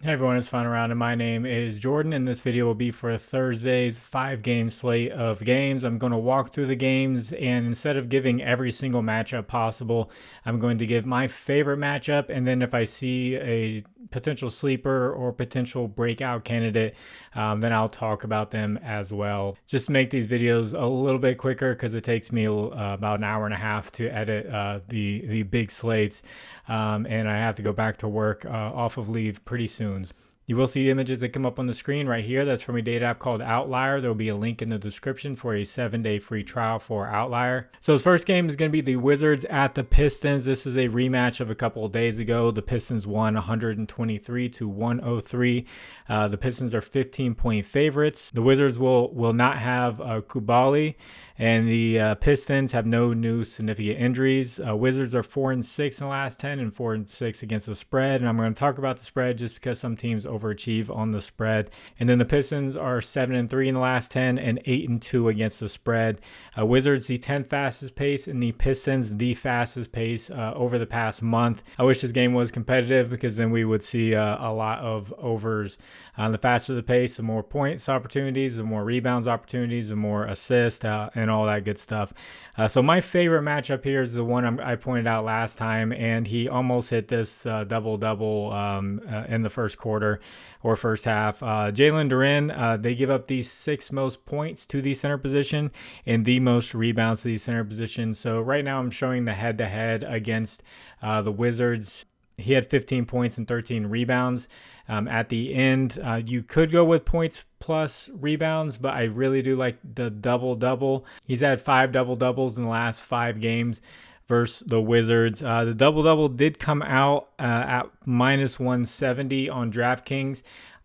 Hey everyone, it's Fun Around and my name is Jordan, and this video will be for Thursday's 5-game slate of games. I'm going to walk through the games, and instead of giving every single matchup possible, I'm going to give my favorite matchup, and then if I see a potential sleeper or potential breakout candidate, then I'll talk about them as well. Just to make these videos a little bit quicker because it takes me about an hour and a half to edit the big slates, and I have to go back to work off of leave pretty soon. You will see images that come up on the screen right here. That's from a data app called Outlier. There will be a link in the description for a 7-day free trial for Outlier. So his first game is going to be the Wizards at the Pistons. This is a rematch of a couple of days ago. The Pistons won 123-103. The Pistons are 15-point favorites. The Wizards will not have Kubali, and the Pistons have no new significant injuries. Wizards are 4-6 in the last 10 and 4-6 against the spread. And I'm going to talk about the spread just because some teams overachieve on the spread. And then the Pistons are 7-3 in the last 10 and 8-2 against the spread. Wizards the 10th fastest pace, and the Pistons the fastest pace over the past month. I wish this game was competitive because then we would see a lot of overs. The faster the pace, the more points opportunities, the more rebounds opportunities, the more assists, and all that good stuff. So my favorite matchup here is the one I pointed out last time, and he almost hit this double-double in the first quarter or first half. Jalen Durant, they give up the 6th most points to the center position and the most rebounds to the center position. So right now I'm showing the head-to-head against the Wizards. He had 15 points and 13 rebounds. At the end, you could go with points plus rebounds, but I really do like the double-double. He's had 5 double-doubles in the last 5 games versus the Wizards. The double-double did come out at -170 on DraftKings.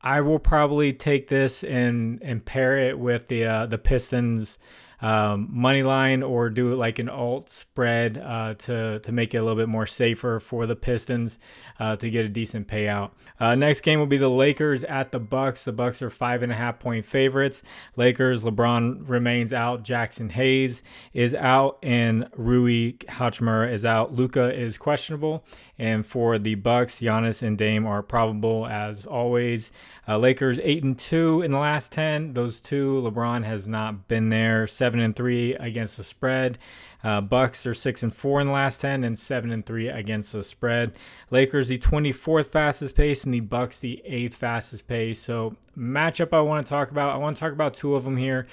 I will probably take this and pair it with the Pistons money line, or do it like an alt spread to make it a little bit more safer for the Pistons to get a decent payout. Next game will be the Lakers at the Bucks. The Bucks are 5.5-point favorites. Lakers, LeBron remains out, Jackson Hayes is out, and Rui Hachimura is out. Luka is questionable, and for the Bucks, Giannis and Dame are probable as always. Lakers 8-2 in the last 10. Those two, LeBron has not been there. 7-3 against the spread. Bucks are 6-4 in the last 10 and 7-3 against the spread. Lakers the 24th fastest pace, and the Bucks the 8th fastest pace. So matchup I want to talk about. I want to talk about 2 of them here.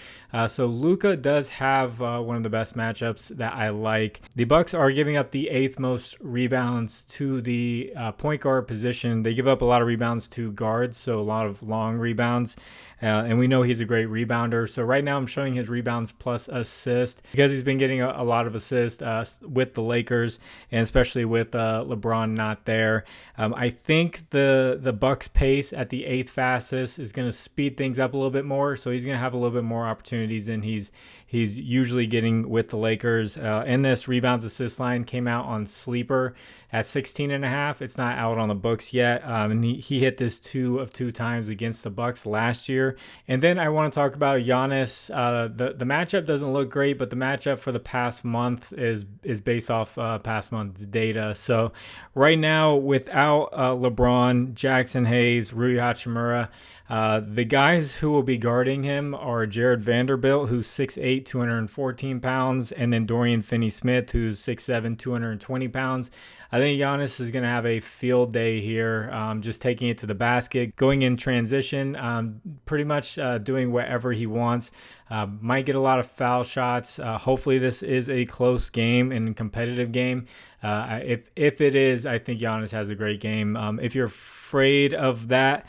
So Luka does have one of the best matchups that I like. The Bucks are giving up the 8th most rebounds to the point guard position. They give up a lot of rebounds to guards, so a lot of long rebounds. And we know he's a great rebounder. So right now I'm showing his rebounds plus assist because he's been getting a lot of assists with the Lakers, and especially with LeBron not there. I think the Bucks pace at the 8th fastest is going to speed things up a little bit more. So he's going to have a little bit more opportunities than he's usually getting with the Lakers. And this rebounds assist line came out on Sleeper at 16.5. It's not out on the books yet. And he hit this 2 of 2 times against the Bucks last year. And then I want to talk about Giannis. The matchup doesn't look great, but the matchup for the past month is based off past month's data. So right now, without LeBron, Jackson Hayes, Rui Hachimura, the guys who will be guarding him are Jared Vanderbilt, who's 6'8", 214 pounds, and then Dorian Finney-Smith, who's 6'7", 220 pounds. I think Giannis is going to have a field day here, just taking it to the basket, going in transition, pretty much doing whatever he wants. Might get a lot of foul shots. Hopefully this is a close game and competitive game. If it is, I think Giannis has a great game. If you're afraid of that,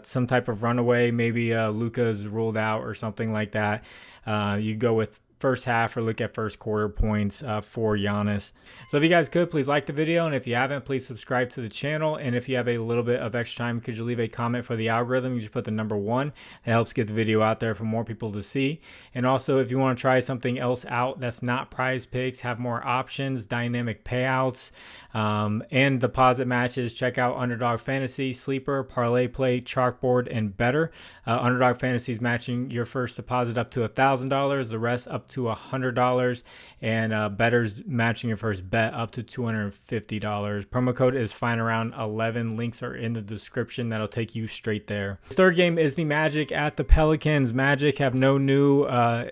some type of runaway, maybe Luka's ruled out or something like that, you go with first half or look at first quarter points for Giannis. So if you guys could, please like the video, and if you haven't, please subscribe to the channel. And if you have a little bit of extra time, could you leave a comment for the algorithm? You just put the number 1. That helps get the video out there for more people to see. And also, if you want to try something else out that's not Prizepicks, have more options, dynamic payouts, and deposit matches, check out Underdog Fantasy, Sleeper, ParlayPlay, ChalkBoard, and BETR. Underdog Fantasy is matching your first deposit up to $1,000, the rest up to $100, and bettors matching your first bet up to $250. Promo code is FINDAROUND11. Links are in the description. That'll take you straight there. This third game is the Magic at the Pelicans. Magic have no new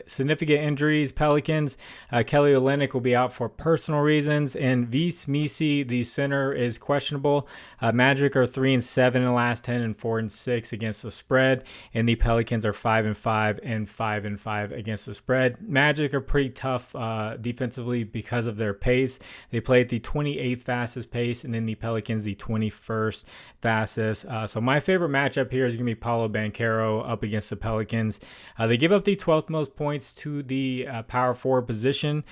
significant injuries. Pelicans, Kelly Olynyk will be out for personal reasons, and Vis Misi, the center, is questionable. Magic are 3-7 in the last 10 and 4-6 against the spread, and the Pelicans are 5-5 and 5-5 against the spread. Magic are pretty tough defensively because of their pace. They play at the 28th fastest pace, and then the Pelicans the 21st fastest. So my favorite matchup here is going to be Paolo Banchero up against the Pelicans. They give up the 12th most points to the power forward position.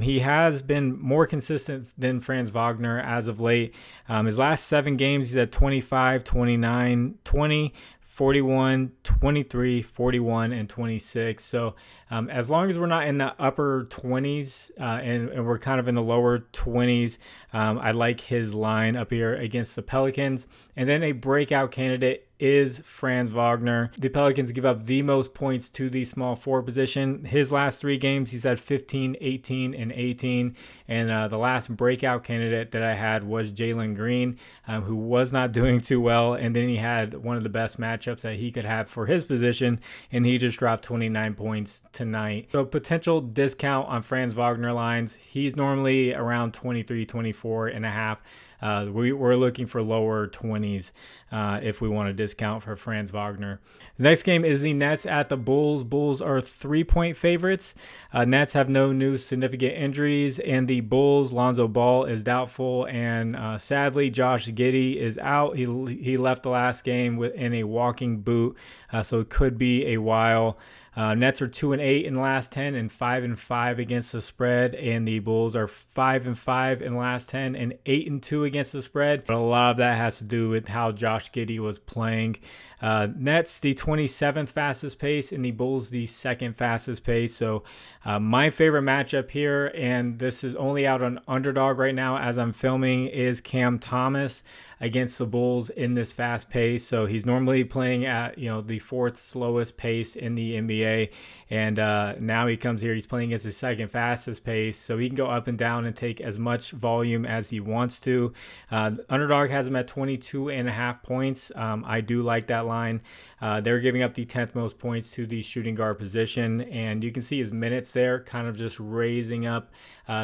He has been more consistent than Franz Wagner as of late. His last 7 games, he's at 25, 29, 20, 41, 23, 41, and 26. So as long as we're not in the upper 20s and we're kind of in the lower 20s, I like his line up here against the Pelicans. And then a breakout candidate is Franz Wagner. The Pelicans give up the most points to the small forward position. His last 3 games, he's had 15, 18, and 18. And the last breakout candidate that I had was Jalen Green, who was not doing too well. And then he had one of the best matchups that he could have for his position, and he just dropped 29 points tonight. So potential discount on Franz Wagner lines. He's normally around 23, 24 and a half. We're looking for lower 20s if we want a discount for Franz Wagner. The next game is the Nets at the Bulls. Bulls are 3-point favorites. Nets have no new significant injuries, and the Bulls, Lonzo Ball is doubtful, and sadly Josh Giddey is out. He left the last game in a walking boot, so it could be a while. Nets are 2-8 in the last 10 and 5-5 against the spread, and the Bulls are 5-5 in the last 10 and 8-2 against the spread. But a lot of that has to do with how Josh Giddey was playing. Nets the 27th fastest pace, and the Bulls the 2nd fastest pace. So my favorite matchup here, and this is only out on Underdog right now as I'm filming, is Cam Thomas against the Bulls in this fast pace. So he's normally playing at the 4th slowest pace in the NBA, and now he comes here, he's playing against the 2nd fastest pace, so he can go up and down and take as much volume as he wants to. Underdog has him at 22.5 points. I do like that line. They're giving up the 10th most points to the shooting guard position, and you can see his minutes there kind of just raising up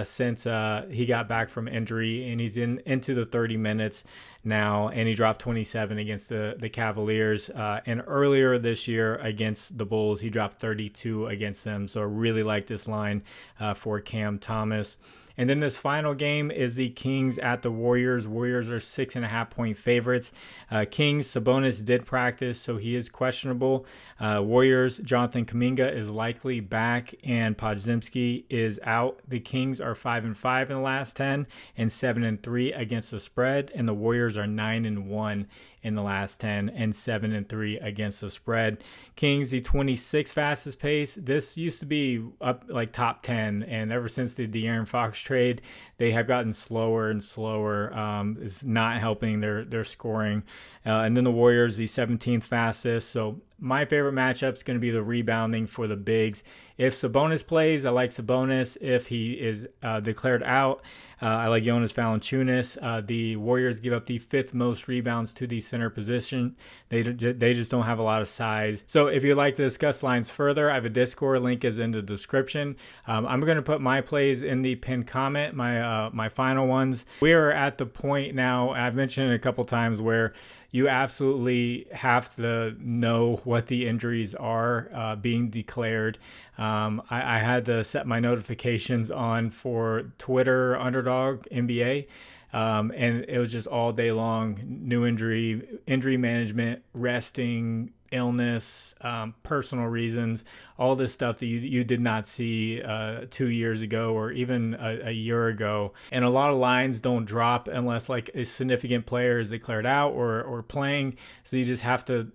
since he got back from injury, and he's into the 30 minutes now, and he dropped 27 against the Cavaliers, and earlier this year against the Bulls he dropped 32 against them. So I really like this line for Cam Thomas. And then this final game is the Kings at the Warriors. Warriors are 6.5-point favorites. Kings, Sabonis did practice, so he is questionable. Warriors, Jonathan Kuminga is likely back, and Podziemski is out. The Kings are 5-5 in the last 10 and 7-3 against the spread, and the Warriors are 9-1 in the last 10 and 7-3 against the spread. Kings, the 26th fastest pace. This used to be up like top 10, and ever since the De'Aaron Fox trade, they have gotten slower and slower. It's not helping their scoring. And then the Warriors, the 17th fastest. So my favorite matchup is going to be the rebounding for the bigs. If Sabonis plays, I like Sabonis. If he is declared out, I like Jonas Valanciunas. The Warriors give up the 5th most rebounds to the center position. They just don't have a lot of size. So if you'd like to discuss lines further, I have a Discord. Link is in the description. I'm going to put my plays in the pinned comment, my final ones. We are at the point now, I've mentioned it a couple times, where you absolutely have to know what the injuries are being declared. I had to set my notifications on for Twitter, Underdog, NBA, and it was just all day long, new injury management, resting, illness, personal reasons, all this stuff that you did not see 2 years ago or even a year ago. And a lot of lines don't drop unless like a significant player is declared out or playing. So you just have to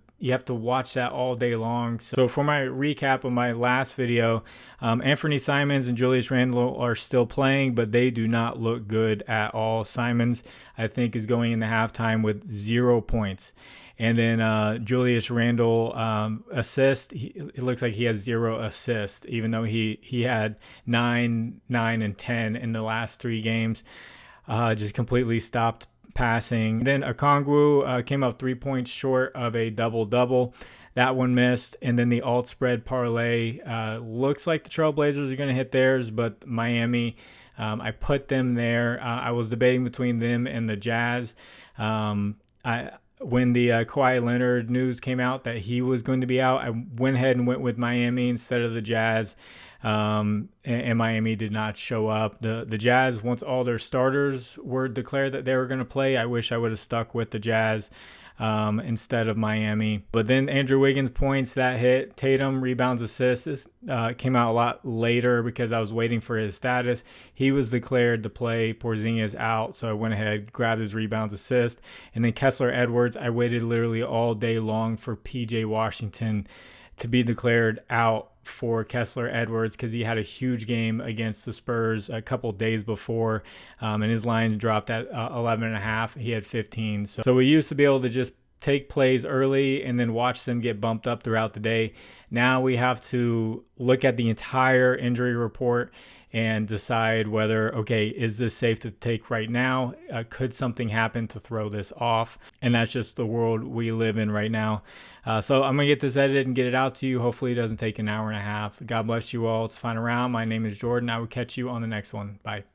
watch that all day long. So for my recap of my last video, Anthony Simons and Julius Randle are still playing, but they do not look good at all. Simons, I think, is going into halftime with 0 points. And then Julius Randle assist. It looks like he has 0 assists, even though he had 9, 9, and 10 in the last 3 games. Just completely stopped passing. Then Okongwu came up 3 points short of a double-double. That one missed. And then the alt spread parlay looks like the Trailblazers are going to hit theirs, but Miami, I put them there. I was debating between them and the Jazz. When the Kawhi Leonard news came out that he was going to be out, I went ahead and went with Miami instead of the Jazz. And Miami did not show up. The Jazz, once all their starters were declared that they were going to play, I wish I would have stuck with the Jazz instead of Miami. But then Andrew Wiggins points, that hit. Tatum rebounds, assists. This came out a lot later because I was waiting for his status. He was declared to play. Porzingis out, so I went ahead, grabbed his rebounds, assist. And then Kessler Edwards, I waited literally all day long for PJ Washington to be declared out for Kessler Edwards because he had a huge game against the Spurs a couple days before, and his line dropped at 11.5. He had 15. So we used to be able to just take plays early and then watch them get bumped up throughout the day. Now we have to look at the entire injury report and decide whether, okay, is this safe to take right now? Could something happen to throw this off? And that's just the world we live in right now. So I'm going to get this edited and get it out to you. Hopefully it doesn't take an hour and a half. God bless you all. It's fun around. My name is Jordan. I will catch you on the next one. Bye.